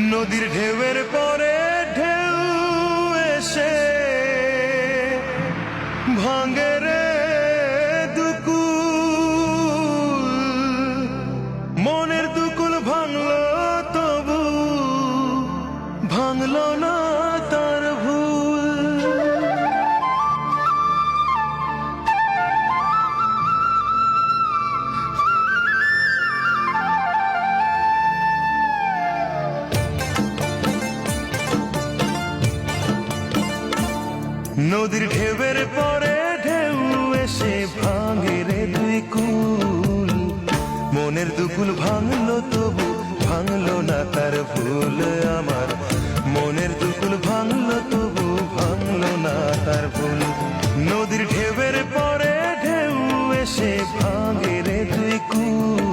নদীর ঢেউয়ের পরে ঢেউ এসে ভাঙে রে দুকুল, মনের দুকুল ভাঙলো তবু ভাঙলো না তার ভুল। নদীর ঢেউয়ের পরে ঢেউ এসে ভাঙে রে দুই কুল, মনের দুকুল ভাঙলো তবু ভাঙলো না তার ভুল। আমার মনের দুকুল ভাঙলো তবু ভাঙলো না তার ভুল। নদীর ঢেউয়ের পরে ঢেউ এসে ভাঙে রে দুই কুল,